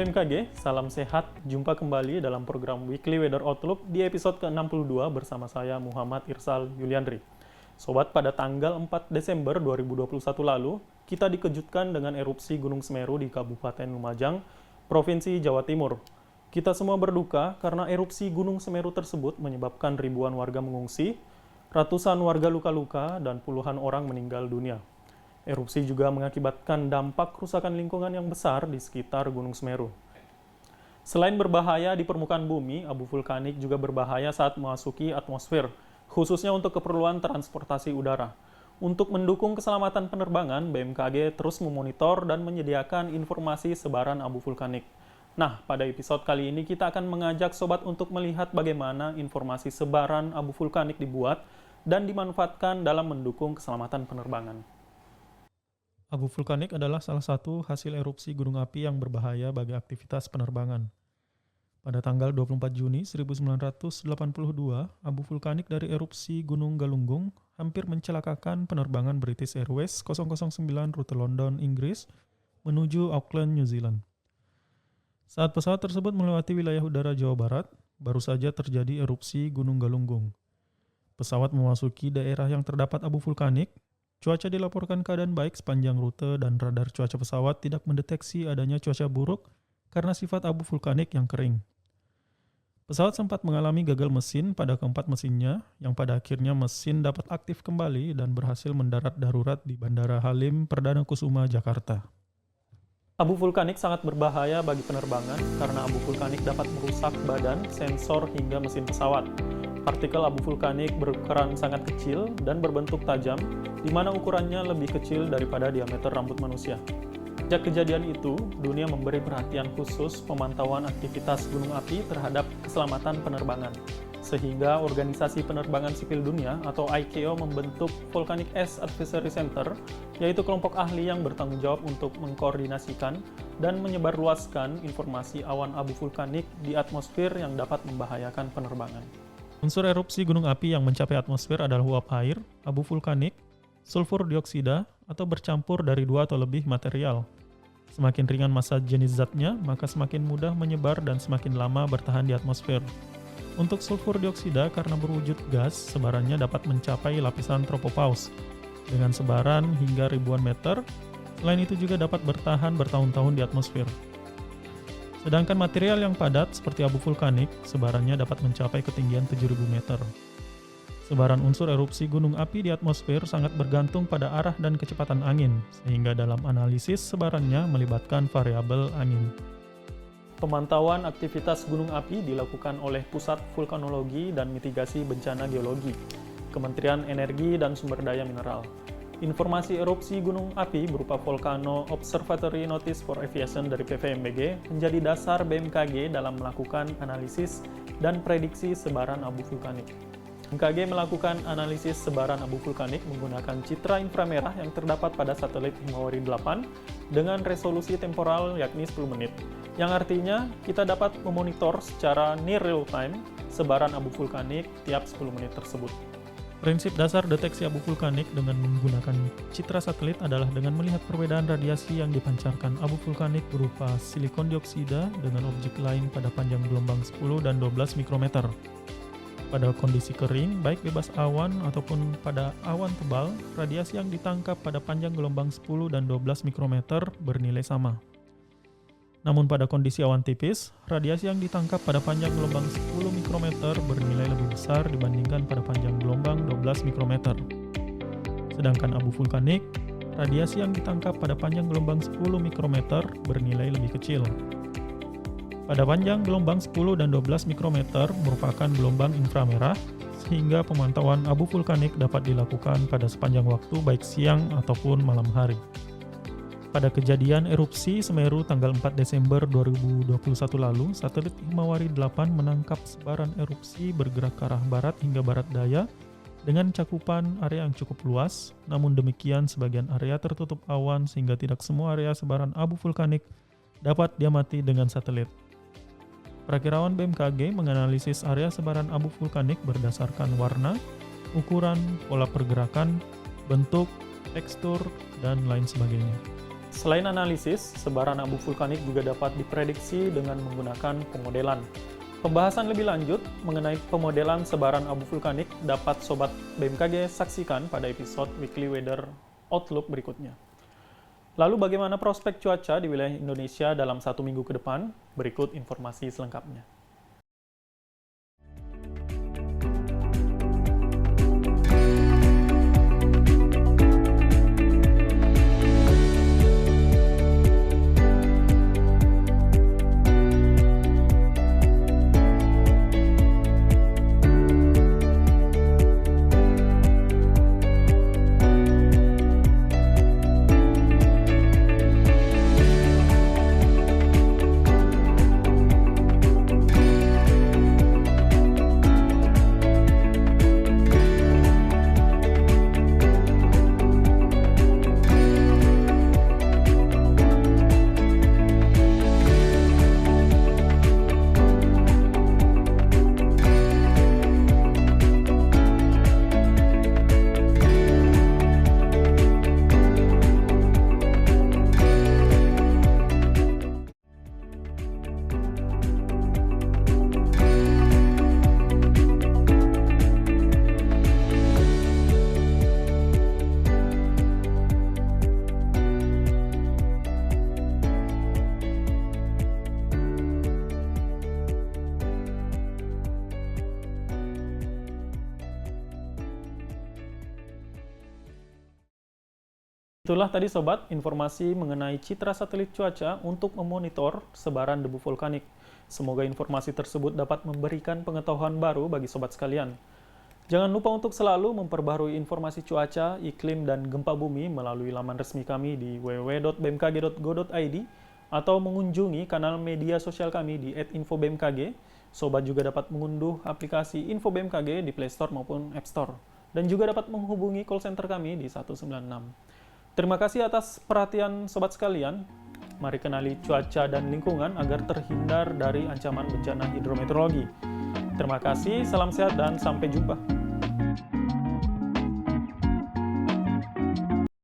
BMKG, salam sehat. Jumpa kembali dalam program Weekly Weather Outlook di episode ke-62 bersama saya Muhammad Irsal Yuliandri. Sobat, pada tanggal 4 Desember 2021 lalu, kita dikejutkan dengan erupsi Gunung Semeru di Kabupaten Lumajang, Provinsi Jawa Timur. Kita semua berduka karena erupsi Gunung Semeru tersebut menyebabkan ribuan warga mengungsi, ratusan warga luka-luka, dan puluhan orang meninggal dunia. Erupsi juga mengakibatkan dampak kerusakan lingkungan yang besar di sekitar Gunung Semeru. Selain berbahaya di permukaan bumi, abu vulkanik juga berbahaya saat memasuki atmosfer, khususnya untuk keperluan transportasi udara. Untuk mendukung keselamatan penerbangan, BMKG terus memonitor dan menyediakan informasi sebaran abu vulkanik. Nah, pada episode kali ini kita akan mengajak sobat untuk melihat bagaimana informasi sebaran abu vulkanik dibuat dan dimanfaatkan dalam mendukung keselamatan penerbangan. Abu vulkanik adalah salah satu hasil erupsi gunung api yang berbahaya bagi aktivitas penerbangan. Pada tanggal 24 Juni 1982, abu vulkanik dari erupsi Gunung Galunggung hampir mencelakakan penerbangan British Airways 009 rute London, Inggris, menuju Auckland, New Zealand. Saat pesawat tersebut melewati wilayah udara Jawa Barat, baru saja terjadi erupsi Gunung Galunggung. Pesawat memasuki daerah yang terdapat abu vulkanik. Cuaca dilaporkan keadaan baik sepanjang rute dan radar cuaca pesawat tidak mendeteksi adanya cuaca buruk karena sifat abu vulkanik yang kering. Pesawat sempat mengalami gagal mesin pada keempat mesinnya, yang pada akhirnya mesin dapat aktif kembali dan berhasil mendarat darurat di Bandara Halim Perdana Kusuma, Jakarta. Abu vulkanik sangat berbahaya bagi penerbangan karena abu vulkanik dapat merusak badan, sensor, hingga mesin pesawat. Partikel abu vulkanik berukuran sangat kecil dan berbentuk tajam, di mana ukurannya lebih kecil daripada diameter rambut manusia. Sejak kejadian itu, dunia memberi perhatian khusus pemantauan aktivitas gunung api terhadap keselamatan penerbangan. Sehingga Organisasi Penerbangan Sipil Dunia atau ICAO membentuk Volcanic Ash Advisory Center, yaitu kelompok ahli yang bertanggung jawab untuk mengkoordinasikan dan menyebarluaskan informasi awan abu vulkanik di atmosfer yang dapat membahayakan penerbangan. Unsur erupsi gunung api yang mencapai atmosfer adalah uap air, abu vulkanik, sulfur dioksida, atau bercampur dari dua atau lebih material. Semakin ringan massa jenis zatnya, maka semakin mudah menyebar dan semakin lama bertahan di atmosfer. Untuk sulfur dioksida, karena berwujud gas, sebarannya dapat mencapai lapisan tropopause dengan sebaran hingga ribuan meter. Selain itu juga dapat bertahan bertahun-tahun di atmosfer. Sedangkan material yang padat seperti abu vulkanik, sebarannya dapat mencapai ketinggian 7.000 meter. Sebaran unsur erupsi gunung api di atmosfer sangat bergantung pada arah dan kecepatan angin, sehingga dalam analisis sebarannya melibatkan variabel angin. Pemantauan aktivitas gunung api dilakukan oleh Pusat Vulkanologi dan Mitigasi Bencana Geologi, Kementerian Energi dan Sumber Daya Mineral. Informasi erupsi gunung api berupa Volcano Observatory Notice for Aviation dari PVMBG menjadi dasar BMKG dalam melakukan analisis dan prediksi sebaran abu vulkanik. BMKG melakukan analisis sebaran abu vulkanik menggunakan citra inframerah yang terdapat pada satelit Himawari 8 dengan resolusi temporal yakni 10 menit, yang artinya kita dapat memonitor secara near real time sebaran abu vulkanik tiap 10 menit tersebut. Prinsip dasar deteksi abu vulkanik dengan menggunakan citra satelit adalah dengan melihat perbedaan radiasi yang dipancarkan abu vulkanik berupa silikon dioksida dengan objek lain pada panjang gelombang 10 dan 12 mikrometer. Pada kondisi kering, baik bebas awan ataupun pada awan tebal, radiasi yang ditangkap pada panjang gelombang 10 dan 12 mikrometer bernilai sama. Namun pada kondisi awan tipis, radiasi yang ditangkap pada panjang gelombang 10 mikrometer bernilai lebih besar dibandingkan pada panjang gelombang 12 mikrometer. Sedangkan abu vulkanik, radiasi yang ditangkap pada panjang gelombang 10 mikrometer bernilai lebih kecil. Pada panjang gelombang 10 dan 12 mikrometer merupakan gelombang inframerah, sehingga pemantauan abu vulkanik dapat dilakukan pada sepanjang waktu baik siang ataupun malam hari. Pada kejadian erupsi Semeru tanggal 4 Desember 2021 lalu, satelit Himawari 8 menangkap sebaran erupsi bergerak ke arah barat hingga barat daya dengan cakupan area yang cukup luas. Namun demikian, sebagian area tertutup awan sehingga tidak semua area sebaran abu vulkanik dapat diamati dengan satelit. Perakirawan BMKG menganalisis area sebaran abu vulkanik berdasarkan warna, ukuran, pola pergerakan, bentuk, tekstur, dan lain sebagainya. Selain analisis, sebaran abu vulkanik juga dapat diprediksi dengan menggunakan pemodelan. Pembahasan lebih lanjut mengenai pemodelan sebaran abu vulkanik dapat Sobat BMKG saksikan pada episode Weekly Weather Outlook berikutnya. Lalu bagaimana prospek cuaca di wilayah Indonesia dalam 1 minggu ke depan? Berikut informasi selengkapnya. Itulah tadi Sobat, informasi mengenai citra satelit cuaca untuk memonitor sebaran debu vulkanik. Semoga informasi tersebut dapat memberikan pengetahuan baru bagi Sobat sekalian. Jangan lupa untuk selalu memperbarui informasi cuaca, iklim, dan gempa bumi melalui laman resmi kami di www.bmkg.go.id atau mengunjungi kanal media sosial kami di @infobmkg. Sobat juga dapat mengunduh aplikasi Info BMKG di Play Store maupun App Store. Dan juga dapat menghubungi call center kami di 196. Terima kasih atas perhatian Sobat sekalian. Mari kenali cuaca dan lingkungan agar terhindar dari ancaman bencana hidrometeorologi. Terima kasih, salam sehat, dan sampai jumpa.